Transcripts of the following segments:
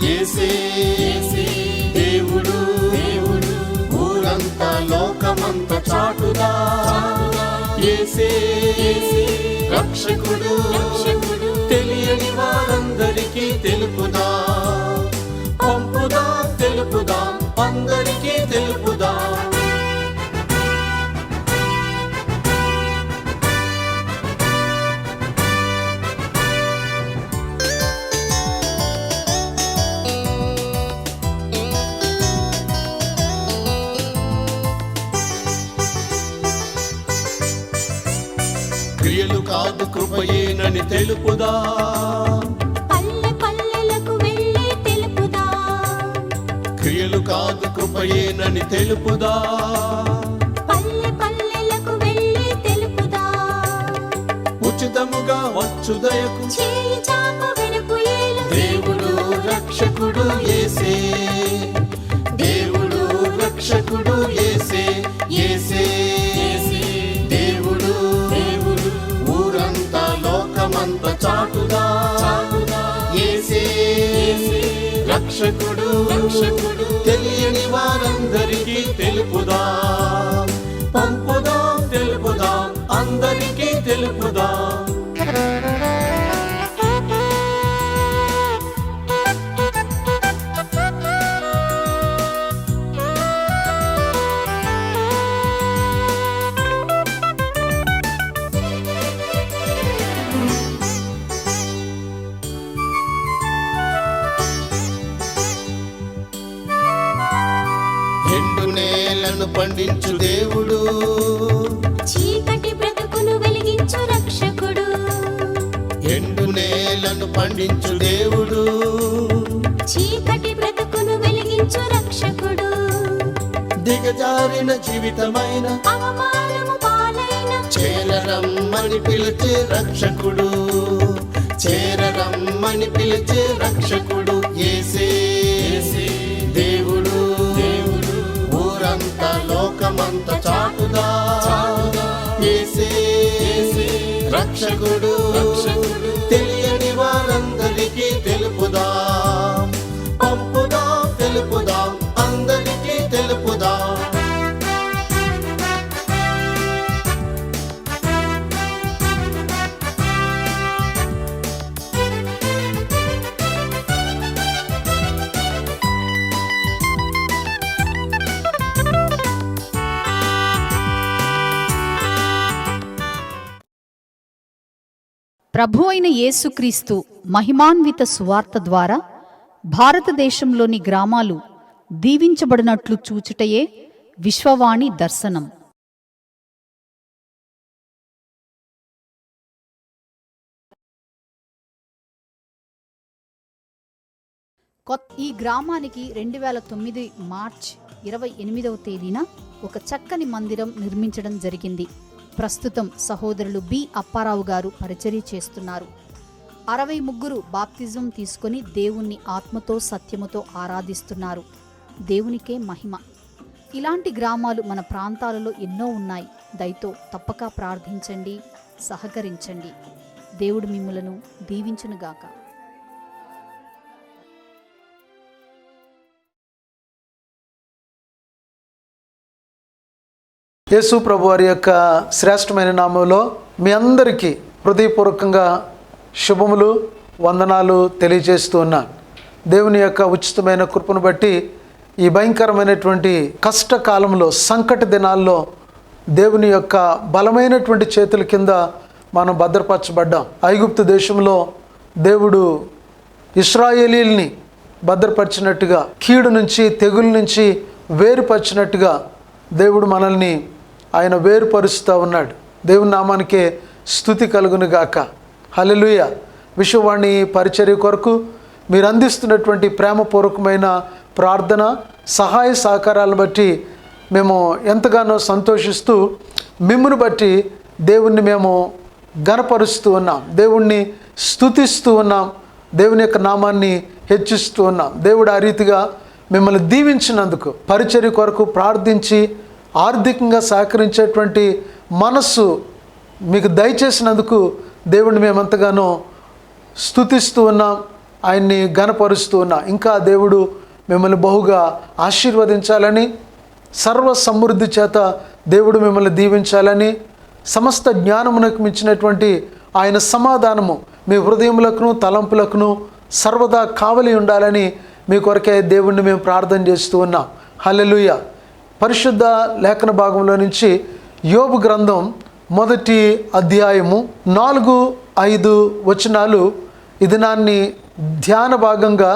యేసే దేవుడు ఊరంతా లోకమంతా చాటుదా. యేసే రక్షకుడు తెలియని వారందరికీ తెలుపుదా. పంపుదా తెలుపుదా అందరికీ తెలుపుదా. క్రియలు కాదు కృపయేనని తెలుపుదా. పల్లె పల్లెలకు వెళ్ళి తెలుపుదా. క్రియలు కాదు కృపయేనని తెలుపుదా. పల్లె పల్లెలకు వెళ్ళి తెలుపుదా. ఉచితముగా వచ్చు దయకు చేయి చాప వెనుకు ఏలు. దేవుడు రక్షకుడు యేసే. దేవుడు రక్షకుడు యేసే. యేసే దేవుడు ఊరంతా లోకమంతా చాటుదా. యేసే రక్షకుడు తెలియని వారందరికీ తెలుపుదా. పంపుదా తెలుపుదా అందరికీ తెలుపుదా. ఎండు నేలను పండించు దేవుడు చీకటి బ్రతుకును వెలిగించు రక్షకుడు. ఎండు నేలను పండించు దేవుడు చీకటి బ్రతుకును వెలిగించు రక్షకుడు. దిగజారిన జీవితమైన అవమానము పాలైన చేరరమ్మని పిలిచే రక్షకుడు. చేరరమ్మని పిలిచే రక్షకుడు యేసే దేవుడు ఊరంతా లోకమంతా చాటుదా. యేసే రక్షకుడు తెలియని వారందరికీ తెలుపుదా. పంపుదా తెలుపుదా అందరికీ తెలుపుదా. ప్రభు అయిన యేసుక్రీస్తు మహిమాన్విత సువార్త ద్వారా భారతదేశంలోని గ్రామాలు దీవించబడినట్లు చూచుటయే విశ్వవాణి దర్శనం. ఈ గ్రామానికి 2009 మార్చి 28వ తేదీన ఒక చక్కని మందిరం నిర్మించడం జరిగింది. ప్రస్తుతం సహోదరులు బి అప్పారావు గారు పరిచర్య చేస్తున్నారు. 63 బాప్తిజం తీసుకొని దేవుణ్ణి ఆత్మతో సత్యముతో ఆరాధిస్తున్నారు. దేవునికే మహిమ. ఇలాంటి గ్రామాలు మన ప్రాంతాలలో ఎన్నో ఉన్నాయి. దయతో తప్పక ప్రార్థించండి, సహకరించండి. దేవుడు మిమ్ములను దీవించునుగాక. యేసు ప్రభు వారి యొక్క శ్రేష్టమైన నామంలో మీ అందరికీ హృదయపూర్వకంగా శుభములు వందనాలు తెలియజేస్తూ ఉన్నాను. దేవుని యొక్క ఉచితమైన కృపను బట్టి ఈ భయంకరమైనటువంటి కష్టకాలంలో సంకట దినాల్లో దేవుని యొక్క బలమైనటువంటి చేతుల కింద మనం భద్రపరచబడ్డాం. ఐగుప్తు దేశంలో దేవుడు ఇశ్రాయేలీల్ని భద్రపరిచినట్టుగా, కీడు నుంచి తెగుల నుంచి వేరుపరిచినట్టుగా దేవుడు మనల్ని ఆయన వేరుపరుస్తూ ఉన్నాడు. దేవుని నామానికే స్తుతి కలుగును గాక. హల్లెలూయా. విశ్వవాణి పరిచర్య కొరకు మీరు అందిస్తున్నటువంటి ప్రేమపూర్వకమైన ప్రార్థన సహాయ సహకారాలను బట్టి మేము ఎంతగానో సంతోషిస్తూ మిమ్మును బట్టి దేవుణ్ణి మేము ఘనపరుస్తూ ఉన్నాం, దేవుణ్ణి స్తుతిస్తూ ఉన్నాం, దేవుని యొక్క నామాన్ని హెచ్చిస్తూ ఉన్నాం. దేవుడు ఆ రీతిగా మిమ్మల్ని దీవించినందుకు, పరిచర్య కొరకు ప్రార్థించి ఆర్థికంగా సహకరించేటువంటి మనస్సు మీకు దయచేసినందుకు దేవుణ్ణి మేమంతగానో స్తుతిస్తూ ఉన్నాం. ఆయన్ని ఘనపరుస్తూ ఉన్నా. ఇంకా దేవుడు మిమ్మల్ని బహుగా ఆశీర్వదించాలని, సర్వ సమృద్ధి చేత దేవుడు మిమ్మల్ని దీవించాలని, సమస్త జ్ఞానమునకు మించినటువంటి ఆయన సమాధానము మీ హృదయములకును తలంపులకును సర్వదా కావలి ఉండాలని మీ కొరకే దేవుణ్ణి మేము ప్రార్థన చేస్తూ ఉన్నాం. హల్లెలూయా. పరిశుద్ధ లేఖన భాగంలో నుంచి యోబు గ్రంథం 1వ అధ్యాయము 4-5 వచనాలు ఈ దినాన్ని ధ్యాన భాగంగా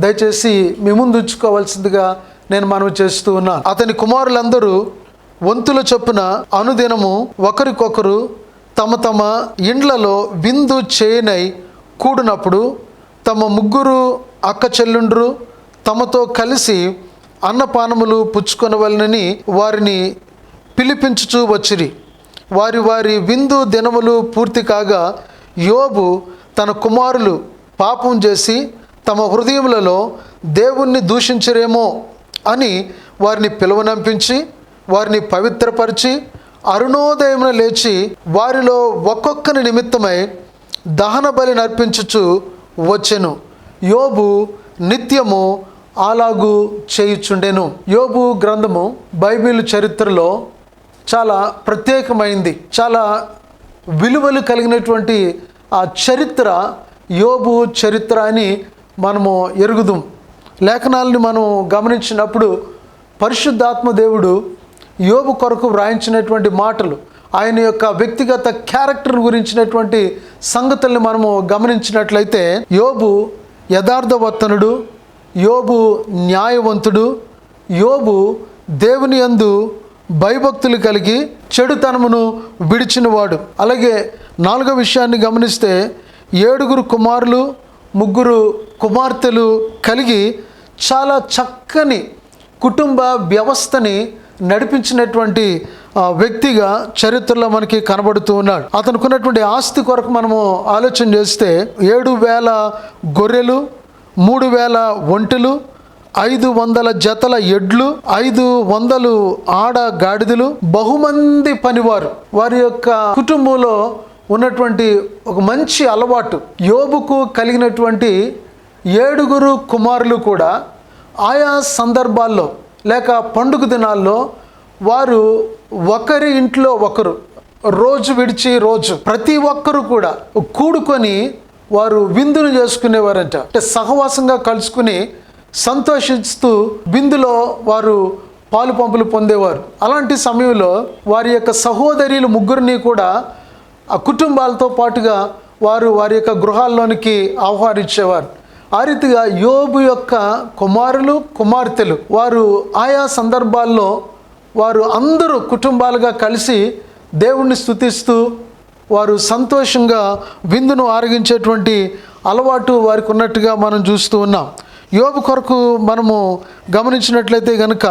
దయచేసి మీ ముందు ఉంచుకోవాల్సిందిగా నేను మనవి చేస్తూ ఉన్నాను. అతని కుమారులందరూ వంతుల చొప్పున అనుదినము ఒకరికొకరు తమ తమ ఇండ్లలో విందు చేయనై కూడినప్పుడు తమ ముగ్గురు అక్క చెల్లుండ్రు తమతో కలిసి అన్నపానములు పుచ్చుకొనవలనని వారిని పిలిపించుచూ వచ్చిరి. వారి వారి విందు దినములు పూర్తి కాగా యోబు తన కుమారులు పాపం చేసి తమ హృదయములలో దేవుణ్ణి దూషించరేమో అని వారిని పిలువనంపించి వారిని పవిత్రపరిచి అరుణోదయమున లేచి వారిలో ఒక్కొక్కని నిమిత్తమై దహన బలి నర్పించుచు వచ్చెను. యోబు నిత్యము అలాగు చేయుచుండెను. యోబు గ్రంథము బైబిల్ చరిత్రలో చాలా ప్రత్యేకమైంది. చాలా విలువలు కలిగినటువంటి ఆ చరిత్ర యోబు చరిత్ర అని మనము ఎరుగుదాం. లేఖనాలని మనం గమనించినప్పుడు పరిశుద్ధాత్మ దేవుడు యోబు కొరకు వ్రాయించినటువంటి మాటలు, ఆయన యొక్క వ్యక్తిగత క్యారెక్టర్ గురించినటువంటి సంగతుల్ని మనము గమనించినట్లయితే యోబు యథార్థవర్తనుడు, యోబు న్యాయవంతుడు, యోబు దేవుని యందు భయభక్తులు కలిగి చెడుతనమును విడిచినవాడు. అలాగే 4వ విషయాన్ని గమనిస్తే 7 కుమారులు 3 కుమార్తెలు కలిగి చాలా చక్కని కుటుంబ వ్యవస్థని నడిపించినటువంటి వ్యక్తిగా చరిత్రలో మనకి కనబడుతూ ఉన్నాడు. అతనుకున్నటువంటి ఆస్తి కొరకు మనము ఆలోచన చేస్తే 7,000 గొర్రెలు, 3,000 ఒంటెలు, 500 జతల ఎడ్లు, 500 ఆడ గాడిదలు, బహుమంది పనివారు. వారి యొక్క కుటుంబంలో ఉన్నటువంటి ఒక మంచి అలవాటు, యోబుకు కలిగినటువంటి 7 కుమారులు కూడా ఆయా సందర్భాల్లో లేక పండుగ దినాల్లో వారు ఒకరి ఇంట్లో ఒకరు రోజు విడిచి రోజు ప్రతి ఒక్కరు కూడా కూడుకొని వారు విందును చేసుకునేవారంట. అంటే సహవాసంగా కలుసుకుని సంతోషిస్తూ విందులో వారు పాలు పంపులు పొందేవారు. అలాంటి సమయంలో వారి యొక్క సహోదరులు 3 కూడా ఆ కుటుంబాలతో పాటుగా వారు వారి యొక్క గృహాల్లోనికి ఆహ్వానించేవారు. ఆ రీతిగా యోబు యొక్క కుమారులు కుమార్తెలు వారు ఆయా సందర్భాల్లో వారు అందరూ కుటుంబాలుగా కలిసి దేవుణ్ణి స్తుతిస్తూ వారు సంతోషంగా విందును ఆరగించేటువంటి అలవాటు వారికి ఉన్నట్టుగా మనం చూస్తూ ఉన్నాం. యోబు కొరకు మనము గమనించినట్లయితే కనుక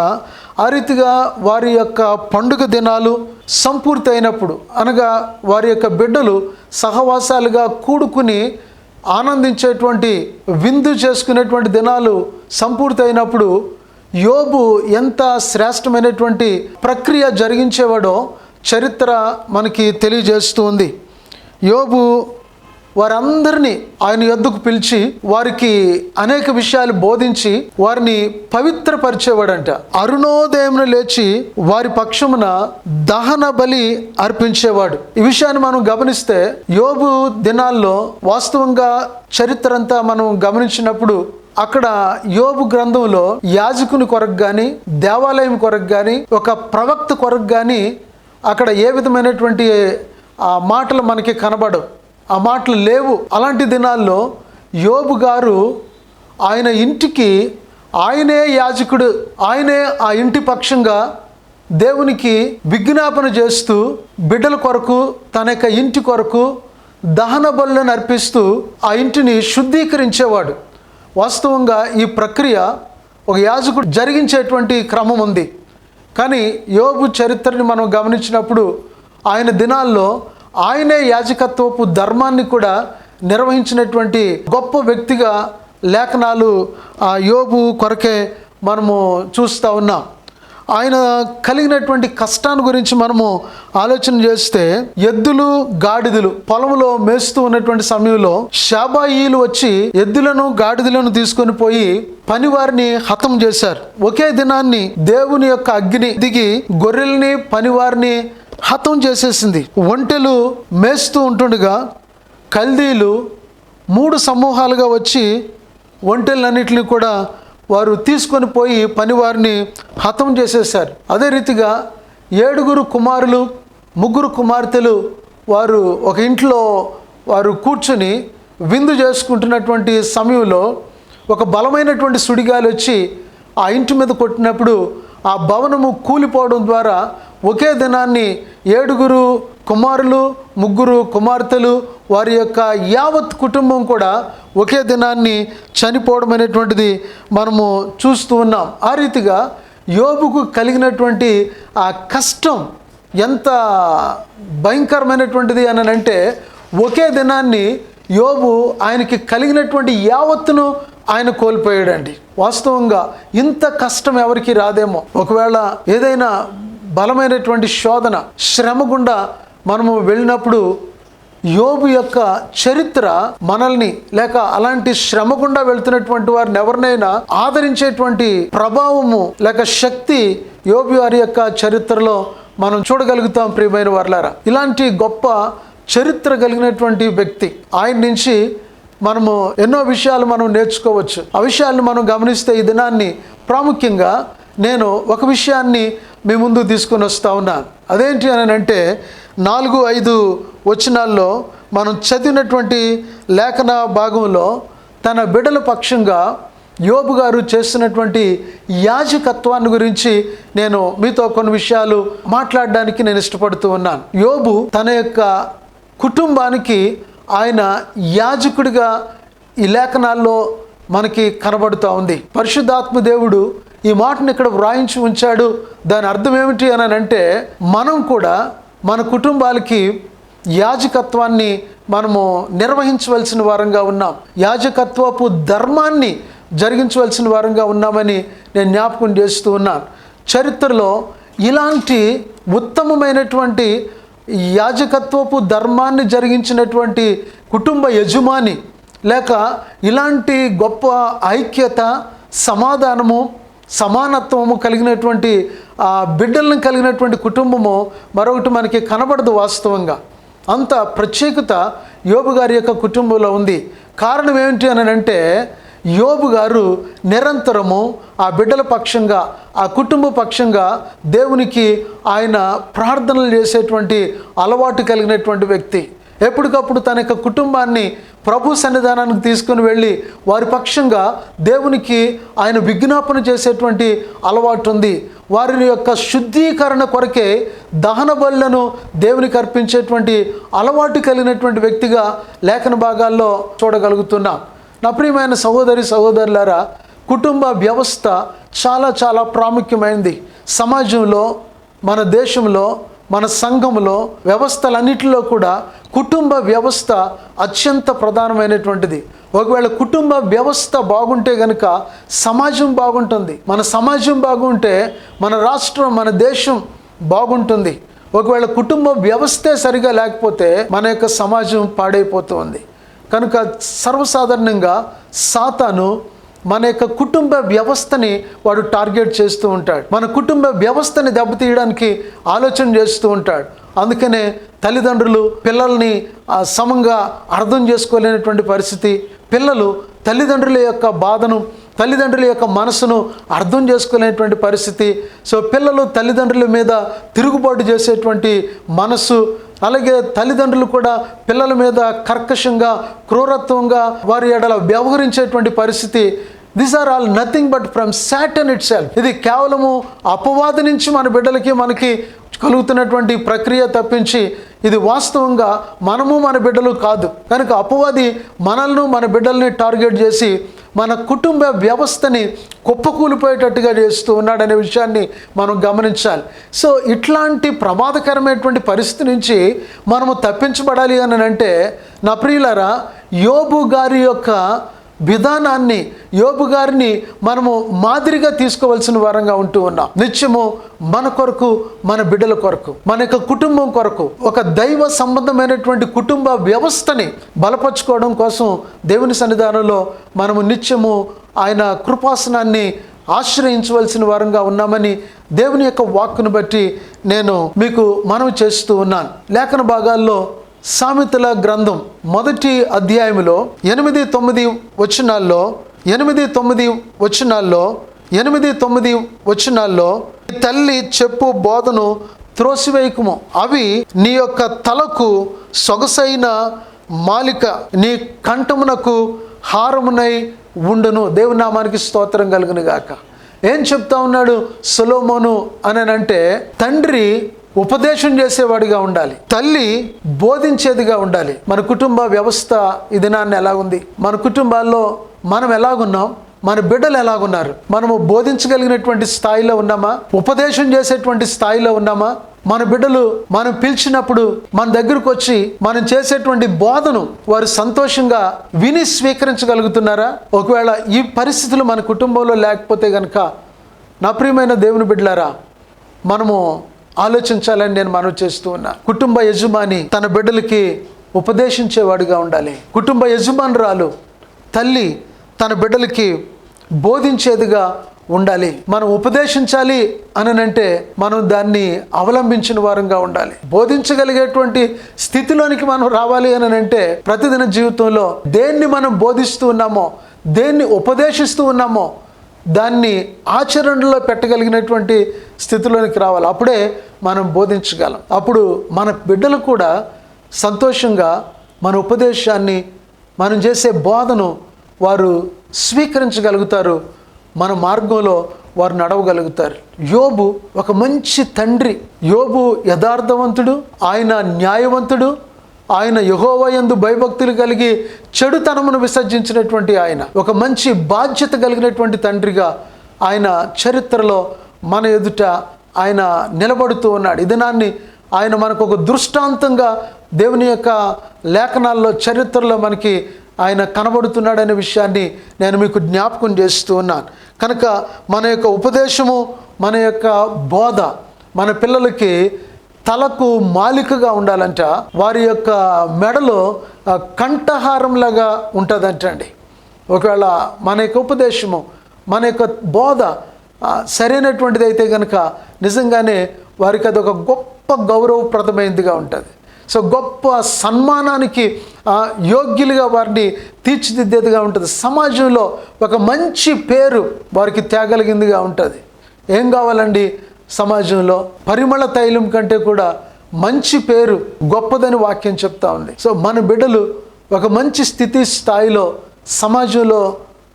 ఆ రీతిగా వారి యొక్క పండుగ దినాలు సంపూర్తి అయినప్పుడు, అనగా వారి యొక్క బిడ్డలు సహవాసాలుగా కూడుకుని ఆనందించేటువంటి విందు చేసుకునేటువంటి దినాలు సంపూర్తి అయినప్పుడు యోబు ఎంత శ్రేష్టమైనటువంటి ప్రక్రియ జరిగించేవాడో చరిత్ర మనకి తెలియజేస్తూ ఉంది. యోబు వారందరినీ ఆయన యొద్దకు పిలిచి వారికి అనేక విషయాలు బోధించి వారిని పవిత్రపరిచేవాడంట. అరుణోదయమున లేచి వారి పక్షమున దహన బలి అర్పించేవాడు. ఈ విషయాన్ని మనం గమనిస్తే యోబు దినాల్లో వాస్తవంగా చరిత్ర అంతా మనం గమనించినప్పుడు అక్కడ యోబు గ్రంథంలో యాజకుని కొరకు కానీ దేవాలయం కొరకు కానీ ఒక ప్రవక్త కొరకు కానీ అక్కడ ఏ విధమైనటువంటి ఆ మాటలు మనకి కనబడవు, ఆ మాటలు లేవు. అలాంటి దినాల్లో యోబు గారు ఆయన ఇంటికి ఆయనే యాజకుడు, ఆయనే ఆ ఇంటి పక్షంగా దేవునికి విజ్ఞాపన చేస్తూ బిడ్డల కొరకు తన యొక్క ఇంటి కొరకు దహన బలులను అర్పిస్తూ ఆ ఇంటిని శుద్ధీకరించేవాడు. వాస్తవంగా ఈ ప్రక్రియ ఒక యాజకుడు జరిగించేటువంటి క్రమం ఉంది. కానీ యోబు చరిత్రని మనం గమనించినప్పుడు ఆయన దినాల్లో ఆయనే యాజకత్వపు ధర్మాన్ని కూడా నిర్వహించినటువంటి గొప్ప వ్యక్తిగా లేఖనాలు ఆ యోబు కొరకే మనము చూస్తూ ఉన్నాం. ఆయన కలిగినటువంటి కష్టాన్ని గురించి మనము ఆలోచన చేస్తే, ఎద్దులు గాడిదలు పొలంలో మేస్తూ ఉన్నటువంటి సమయంలో షాబాయిలు వచ్చి ఎద్దులను గాడిదలను తీసుకొని పోయి పనివారిని హతం చేశారు. ఒకే దినాన్ని దేవుని యొక్క అగ్ని దిగి గొర్రెల్ని పనివారిని హతం చేసేసింది. ఒంటెలు మేస్తూ ఉంటుండగా కల్దీలు 3 సమూహాలుగా వచ్చి ఒంటెలన్నిటిని కూడా వారు తీసుకొని పోయి పనివారిని హతం చేసేశారు. అదే రీతిగా 7 కుమారులు 3 కుమార్తెలు వారు ఒక ఇంట్లో వారు కూర్చొని విందు చేసుకుంటున్నటువంటి సమయంలో ఒక బలమైనటువంటి సుడిగాలి వచ్చి ఆ ఇంటి మీద కొట్టినప్పుడు ఆ భవనము కూలిపోవడం ద్వారా ఒకే దినాన్ని 7 కుమారులు 3 కుమార్తెలు వారి యొక్క యావత్ కుటుంబం కూడా ఒకే దినాన్ని చనిపోవడం అనేటువంటిది మనము చూస్తూ ఉన్నాం. ఆ రీతిగా యోబుకు కలిగినటువంటి ఆ కష్టం ఎంత భయంకరమైనటువంటిది అని అంటే, ఒకే దినాన్ని యోబు ఆయనకి కలిగినటువంటి యావత్తును ఆయన కోల్పోయాడండి. వాస్తవంగా ఇంత కష్టం ఎవరికి రాదేమో. ఒకవేళ ఏదైనా బలమైనటువంటి శోధన శ్రమ గుండా మనము వెళ్ళినప్పుడు యోబు యొక్క చరిత్ర మనల్ని, లేక అలాంటి శ్రమ గుండా వెళ్తున్నటువంటి వారిని ఎవరినైనా ఆదరించేటువంటి ప్రభావము లేక శక్తి యోబు వారి యొక్క చరిత్రలో మనం చూడగలుగుతాం. ప్రియమైన వారలారా, ఇలాంటి గొప్ప చరిత్ర కలిగినటువంటి వ్యక్తి, ఆయన నుంచి మనము ఎన్నో విషయాలు మనం నేర్చుకోవచ్చు. ఆ విషయాలను మనం గమనిస్తే ఈ దినాన్ని ప్రాముఖ్యంగా నేను ఒక విషయాన్ని మీ ముందు తీసుకొని వస్తా ఉన్నాను. అదేంటి అని అంటే, 4-5 వచనాల్లో మనం చదివినటువంటి లేఖన భాగంలో తన బిడ్డల పక్షంగా యోబు గారు చేస్తున్నటువంటి యాజకత్వాన్ని గురించి నేను మీతో కొన్ని విషయాలు మాట్లాడడానికి నేను ఇష్టపడుతూ ఉన్నాను. యోబు తన యొక్క కుటుంబానికి ఆయన యాజకుడిగా ఈ లేఖనాల్లో మనకి కనబడుతూ ఉంది. పరిశుద్ధాత్మ దేవుడు ఈ మాటను ఇక్కడ వ్రాయించి ఉంచాడు. దాని అర్థం ఏమిటి అని అంటే, మనం కూడా మన కుటుంబాలకి యాజకత్వాన్ని మనము నిర్వహించవలసిన వారంగా ఉన్నాం. యాజకత్వపు ధర్మాన్ని జరిగించవలసిన వారంగా ఉన్నామని నేను జ్ఞాపకం చేస్తూ ఉన్నాను. చరిత్రలో ఇలాంటి ఉత్తమమైనటువంటి యాజకత్వపు ధర్మాన్ని జరిగించినటువంటి కుటుంబ యజమాని, లేక ఇలాంటి గొప్ప ఐక్యత, సమాధానము, సమానత్వము కలిగినటువంటి బిడ్డలను కలిగినటువంటి కుటుంబము మరొకటి మనకి కనబడదు. వాస్తవంగా అంత ప్రత్యేకత యోబు గారి యొక్క కుటుంబంలో ఉంది. కారణం ఏమిటి అని అంటే, యోబు గారు నిరంతరము ఆ బిడ్డల పక్షంగా, ఆ కుటుంబ పక్షంగా దేవునికి ఆయన ప్రార్థనలు చేసేటువంటి అలవాటు కలిగినటువంటి వ్యక్తి. ఎప్పటికప్పుడు తన యొక్క కుటుంబాన్ని ప్రభు సన్నిధానానికి తీసుకుని వెళ్ళి వారి పక్షంగా దేవునికి ఆయన విజ్ఞాపన చేసేటువంటి అలవాటు ఉంది. వారి యొక్క శుద్ధీకరణ కొరకే దహన బలులను దేవునికి అర్పించేటువంటి అలవాటు కలిగినటువంటి వ్యక్తిగా లేఖన భాగాల్లో చూడగలుగుతున్నాం. నా ప్రియమైన సహోదరి సహోదరులారా, కుటుంబ వ్యవస్థ చాలా చాలా ప్రాముఖ్యమైనది. సమాజంలో, మన దేశంలో, మన సంఘంలో, వ్యవస్థలన్నిటిలో కూడా కుటుంబ వ్యవస్థ అత్యంత ప్రధానమైనటువంటిది. ఒకవేళ కుటుంబ వ్యవస్థ బాగుంటే కనుక సమాజం బాగుంటుంది. మన సమాజం బాగుంటే మన రాష్ట్రం, మన దేశం బాగుంటుంది. ఒకవేళ కుటుంబ వ్యవస్థే సరిగా లేకపోతే మన యొక్క సమాజం పాడైపోతుంది. కనుక సర్వసాధారణంగా సాతాను మన యొక్క కుటుంబ వ్యవస్థని వాడు టార్గెట్ చేస్తూ ఉంటాడు. మన కుటుంబ వ్యవస్థని దెబ్బతీయడానికి ఆలోచన చేస్తూ ఉంటాడు. అందుకనే తల్లిదండ్రులు పిల్లల్ని సమంగా అర్థం చేసుకోలేనటువంటి పరిస్థితి, పిల్లలు తల్లిదండ్రుల యొక్క బాధను, తల్లిదండ్రుల యొక్క మనసును అర్థం చేసుకోలేనటువంటి పరిస్థితి. సో పిల్లలు తల్లిదండ్రుల మీద తిరుగుబాటు చేసేటువంటి మనసు, అలాగే తల్లిదండ్రులు కూడా పిల్లల మీద కర్కశంగా, క్రూరత్వంగా వారి ఎడల వ్యవహరించేటువంటి పరిస్థితి. These are all nothing but from Satan itself. ఇది కేవలము అపవాది నుంచి మన బిడ్డలకి మనకి కలుగుతున్నటువంటి ప్రక్రియ తప్పించి ఇది వాస్తవంగా మనము మన బిడ్డలు కాదు. కనుక అపవాది మనల్ని, మన బిడ్డల్ని టార్గెట్ చేసి మన కుటుంబ వ్యవస్థని కుప్పకూలిపోయేటట్టుగా చేస్తూ ఉన్నాడనే విషయాన్ని మనం గమనించాలి. సో ఇట్లాంటి ప్రమాదకరమైనటువంటి పరిస్థితి నుంచి మనము తప్పించబడాలి అని అంటే, నా ప్రియులారా, యోబు గారి యొక్క విధానాన్ని, యోబు గారిని మనము మాదిరిగా తీసుకోవాల్సిన వారంగా ఉంటూ ఉన్నాం. నిత్యము మన కొరకు, మన బిడ్డల కొరకు, మన యొక్క కుటుంబం కొరకు ఒక దైవ సంబంధమైనటువంటి కుటుంబ వ్యవస్థని బలపరుచుకోవడం కోసం దేవుని సన్నిధానంలో మనము నిత్యము ఆయన కృపాసనాన్ని ఆశ్రయించవలసిన వారంగా ఉన్నామని దేవుని యొక్క వాక్కును బట్టి నేను మీకు మనవి చేస్తూ ఉన్నాను. లేఖన భాగాల్లో సామెతల గ్రంథం 1వ అధ్యాయములో 8-9 వచనాల్లో తల్లి చెప్పు బోధను త్రోసివేయకుము, అవి నీ యొక్క తలకు సొగసైన మాలిక, నీ కంఠమునకు హారమునై ఉండును. దేవుని నామానికి స్తోత్రం కలుగును గాక. ఏం చెప్తా ఉన్నాడు సొలొమోను అని అంటే, తండ్రి ఉపదేశం చేసేవాడిగా ఉండాలి, తల్లి బోధించేదిగా ఉండాలి. మన కుటుంబ వ్యవస్థ ఈ దినాన్ని ఎలాగుంది? మన కుటుంబాల్లో మనం ఎలాగున్నాం? మన బిడ్డలు ఎలాగున్నారు? మనము బోధించగలిగినటువంటి స్థాయిలో ఉన్నామా? ఉపదేశం చేసేటువంటి స్థాయిలో ఉన్నామా? మన బిడ్డలు మనం పిలిచినప్పుడు మన దగ్గరకు వచ్చి మనం చేసేటువంటి బోధను వారు సంతోషంగా విని స్వీకరించగలుగుతున్నారా? ఒకవేళ ఈ పరిస్థితులు మన కుటుంబంలో లేకపోతే కనుక నా ప్రియమైన దేవుని బిడ్డలారా, మనము ఆలోచించాలని నేను మనవి చేస్తూ ఉన్నా. కుటుంబ యజమాని తన బిడ్డలకి ఉపదేశించేవాడిగా ఉండాలి. కుటుంబ యజమానురాలు తల్లి తన బిడ్డలకి బోధించేదిగా ఉండాలి. మనం ఉపదేశించాలి అనంటే మనం దాన్ని అవలంబించిన వారంగా ఉండాలి. బోధించగలిగేటువంటి స్థితిలోనికి మనం రావాలి అనంటే ప్రతిదిన జీవితంలో దేన్ని మనం బోధిస్తూ ఉన్నామో, దేన్ని ఉపదేశిస్తూ ఉన్నామో దాన్ని ఆచరణలో పెట్టగలిగినటువంటి స్థితిలోనికి రావాలి. అప్పుడే మనం బోధించగలం. అప్పుడు మన బిడ్డలు కూడా సంతోషంగా మన ఉపదేశాన్ని, మనం చేసే బోధను వారు స్వీకరించగలుగుతారు. మన మార్గంలో వారు నడవగలుగుతారు. యోబు ఒక మంచి తండ్రి. యోబు యథార్థవంతుడు, ఆయన న్యాయవంతుడు, ఆయన యెహోవా యందు భయభక్తులు కలిగి చెడుతనమును విసర్జించినటువంటి ఆయన ఒక మంచి బాధ్యత కలిగినటువంటి తండ్రిగా ఆయన చరిత్రలో మన ఎదుట ఆయన నిలబడుతూ ఉన్నాడు. ఈ దినాన్ని ఆయన మనకు ఒక దృష్టాంతంగా దేవుని యొక్క లేఖనాల్లో, చరిత్రలో మనకి ఆయన కనబడుతున్నాడనే విషయాన్ని నేను మీకు జ్ఞాపకం చేస్తూ ఉన్నాను. కనుక మన యొక్క ఉపదేశము, మన యొక్క బోధ మన పిల్లలకి తలకు మాలికగా ఉండాలంట. వారి యొక్క మెడలో కంఠహారంలాగా ఉంటుందంటండి. ఒకవేళ మన యొక్క ఉపదేశము, మన యొక్క బోధ సరైనటువంటిది అయితే కనుక నిజంగానే వారికి అది ఒక గొప్ప గౌరవప్రదమైనదిగా ఉంటుంది. సో గొప్ప సన్మానానికి యోగ్యులుగా వారిని తీర్చిదిద్దేదిగా ఉంటుంది. సమాజంలో ఒక మంచి పేరు వారికి తేగలిగిందిగా ఉంటుంది. ఏం కావాలండి సమాజంలో? పరిమళ తైలం కంటే కూడా మంచి పేరు గొప్పదని వాక్యం చెప్తా ఉంది. సో మన బిడ్డలు ఒక మంచి స్థితి స్థాయిలో సమాజంలో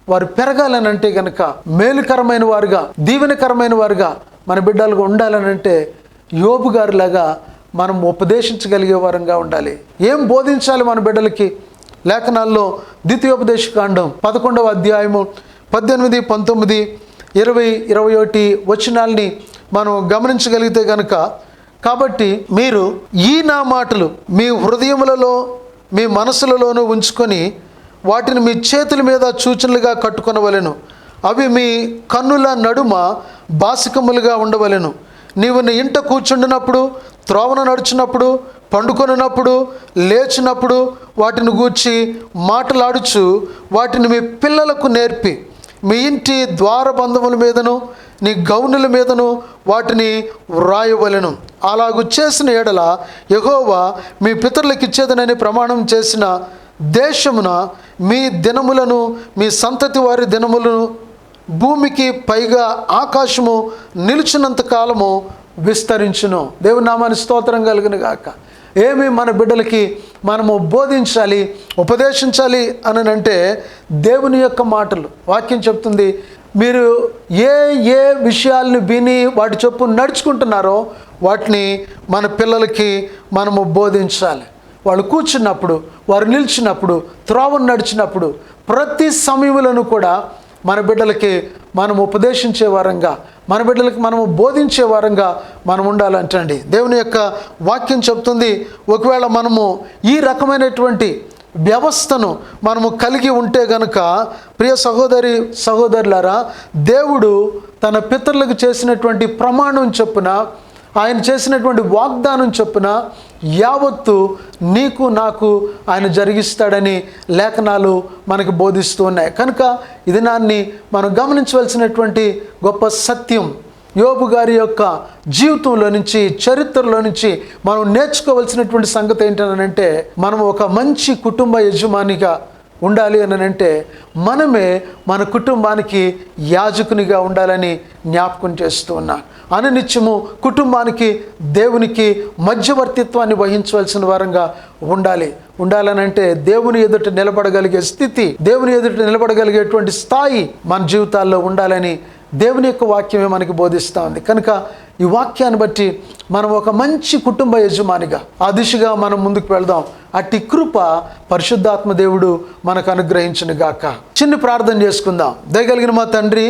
వారు పెరగాలని అంటే కనుక, మేలుకరమైన వారుగా, దీవెనకరమైన వారుగా మన బిడ్డలుగా ఉండాలనంటే యోబు గారిలాగా మనం ఉపదేశించగలిగే వారంగా ఉండాలి. ఏం బోధించాలి మన బిడ్డలకి? లేఖనాల్లో ద్వితీయోపదేశకాండం 11వ అధ్యాయము 18, 19, 20, 21 వచనాల్ని మనం గమనించగలిగితే కనుక, కాబట్టి మీరు ఈ నా మాటలు మీ హృదయములలో మీ మనసులలోనూ ఉంచుకొని వాటిని మీ చేతుల మీద సూచనలుగా కట్టుకొనవలెను. అవి మీ కన్నుల నడుమ బాసికములుగా ఉండవలెను. నీవు నీ ఇంట కూర్చుండినప్పుడు, త్రోవన నడుచున్నప్పుడు, పండుకొనినప్పుడు, లేచినప్పుడు వాటిని గూర్చి మాటలాడుచు వాటిని మీ పిల్లలకు నేర్పి మీ ఇంటి ద్వారబంధముల మీదను నీ గౌనుల మీదను వాటిని వ్రాయవలెను. అలాగు చేసిన ఎడల యెహోవా మీ పితరులకు ఇచ్చేదనని ప్రమాణం చేసిన దేశమున మీ దినములను, మీ సంతతి వారి దినములను భూమికి పైగా ఆకాశము నిలిచినంత కాలము విస్తరించును. దేవుని నామానికి స్తోత్రం కలుగును గాక. ఏమి మన బిడ్డలకి మనము బోధించాలి, ఉపదేశించాలి అని అంటే దేవుని యొక్క మాటలు. వాక్యం చెప్తుంది, మీరు ఏ ఏ విషయాలను విని వాటి చొప్పున నడుచుకుంటున్నారో వాటిని మన పిల్లలకి మనము బోధించాలి. వాళ్ళు కూర్చున్నప్పుడు, వారు నిలిచినప్పుడు, త్రోవను నడిచినప్పుడు, ప్రతి సమయములను కూడా మన బిడ్డలకి మనం ఉపదేశించే వారంగా, మన బిడ్డలకి మనము బోధించే వారంగా మనం ఉండాలంటండి. దేవుని యొక్క వాక్యం చెప్తుంది, ఒకవేళ మనము ఈ రకమైనటువంటి వ్యవస్థను మనము కలిగి ఉంటే గనుక, ప్రియ సహోదరులారా, దేవుడు తన పితరులకు చేసినటువంటి ప్రమాణం చొప్పున, ఆయన చేసినటువంటి వాగ్దానం చొప్పున యావత్తు నీకు నాకు ఆయన జరిగిస్తాడని లేఖనాలు మనకు బోధిస్తూ ఉన్నాయి. కనుక ఇది నాన్ని మనం గమనించవలసినటువంటి గొప్ప సత్యం. యోబు గారి యొక్క జీవితంలో నుంచి, చరిత్రలో నుంచి మనం నేర్చుకోవాల్సినటువంటి సంగతి ఏంటనంటే, మనం ఒక మంచి కుటుంబ యజమానిగా ఉండాలి అని అంటే మనమే మన కుటుంబానికి యాజకునిగా ఉండాలని జ్ఞాపకం చేస్తూ ఉన్నా. అనునిత్యము కుటుంబానికి దేవునికి మధ్యవర్తిత్వాన్ని వహించవలసిన వారంగా ఉండాలనంటే దేవుని ఎదుట నిలబడగలిగే స్థితి, దేవుని ఎదుట నిలబడగలిగేటువంటి స్థాయి మన జీవితాల్లో ఉండాలని దేవుని యొక్క వాక్యమే మనకి బోధిస్తూ ఉంది. కనుక ఈ వాక్యాన్ని బట్టి మనం ఒక మంచి కుటుంబ యజమానిగా ఆ దిశగా మనం ముందుకు వెళ్దాం. అట్టి కృప పరిశుద్ధాత్మ దేవుడు మనకు అనుగ్రహించును గాక. చిన్న ప్రార్థన చేసుకుందాం. దయగలిగిన మా తండ్రి,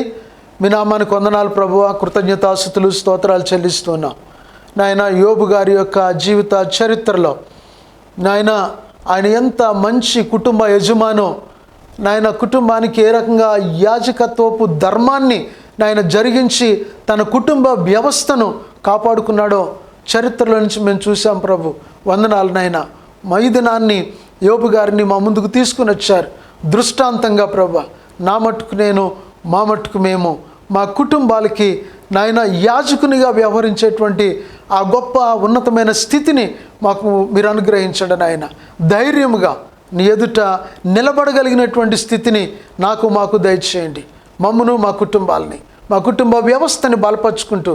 మీ నామానికి వందనాలు ప్రభువా, కృతజ్ఞతాస్తుతులు స్తోత్రాలు చెల్లిస్తున్నాం. నాయన, యోబు గారి యొక్క జీవిత చరిత్రలో నాయన ఆయన ఎంత మంచి కుటుంబ యజమానో, నాయన కుటుంబానికి ఏ రకంగా యాజకత్వపు ధర్మాన్ని నాయన జరిగించి తన కుటుంబ వ్యవస్థను కాపాడుకున్నాడో చరిత్రలో నుంచి మేము చూసాం ప్రభు. వందనాలు నాయన. ఈ దినాన్ని యోబు గారిని మా ముందుకు తీసుకుని వచ్చారు దృష్టాంతంగా ప్రభు. నా మట్టుకు నేను, మా మట్టుకు మేము, మా కుటుంబాలకి నాయన యాజకునిగా వ్యవహరించేటువంటి ఆ గొప్ప ఉన్నతమైన స్థితిని మాకు మీరు అనుగ్రహించండి నాయన. ధైర్యముగా నీ ఎదుట నిలబడగలిగినటువంటి స్థితిని మాకు దయచేయండి. మమ్మును, మా కుటుంబాలని, మా కుటుంబ వ్యవస్థని బలపరుచుకుంటూ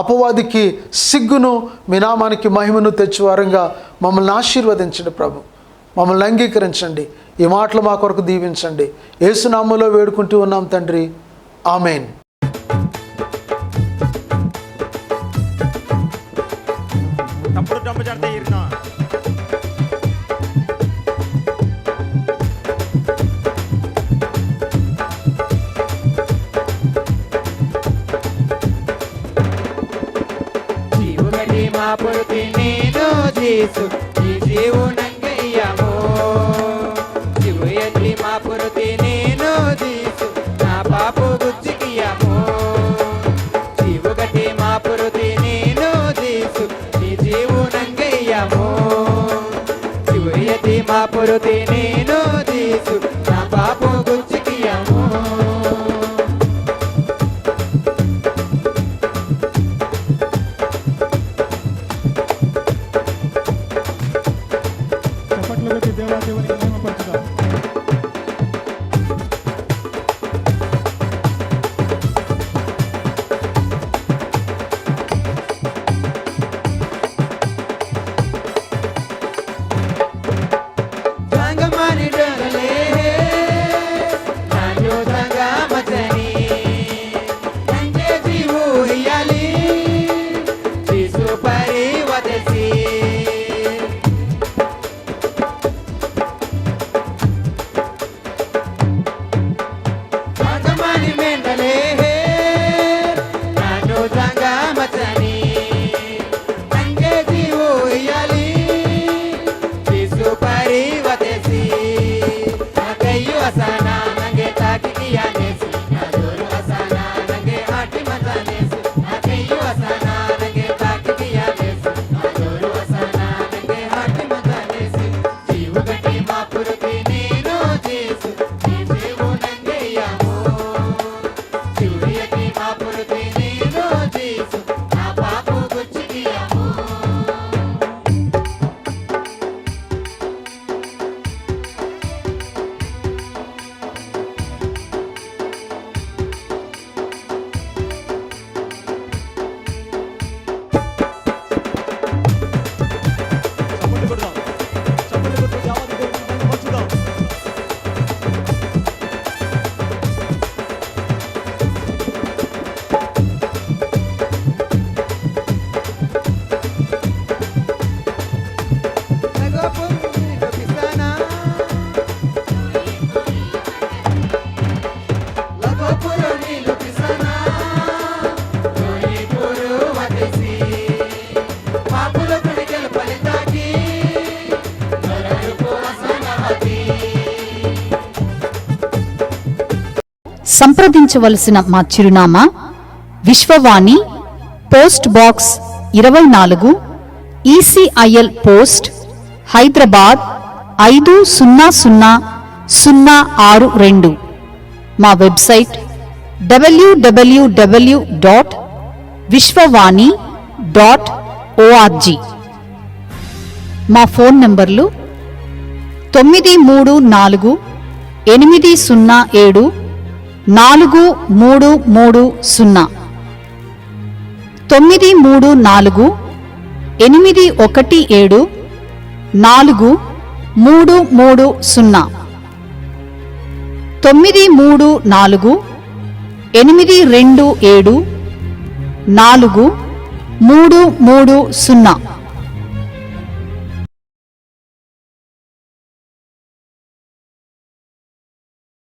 అపవాదికి సిగ్గును, మీ నామానికి మహిమను తెచ్చువారంగా మమ్మల్ని ఆశీర్వదించండి ప్రభు. మమ్మల్ని అంగీకరించండి. ఈ మాటలు మా కొరకు దీవించండి. యేసునామములో వేడుకుంటూ ఉన్నాం తండ్రి, ఆమెన్. మాపురుతి నేను జీసు నీ జీవునంగయ్యమో, జీవు ఎత్తి మాపురుతి నేను జీసు నా పాపు గుచ్చికియమో, జీవు గట్టి మాపురుతి నేను జీసు నీ జీవునంగయ్యమో, జీవు ఎత్తి మాపురుతి నేను జీసు నా పాపు గుచ్చికియమో. Jangamani సంప్రదించవలసిన మా చిరునామా విశ్వవాణి, post box 24, ECIL post, Hyderabad 500062. మా వెబ్సైట్ www.vishwavani.org. మా ఫోన్ నంబర్లు 9348074330, 9348174330, 9348274330.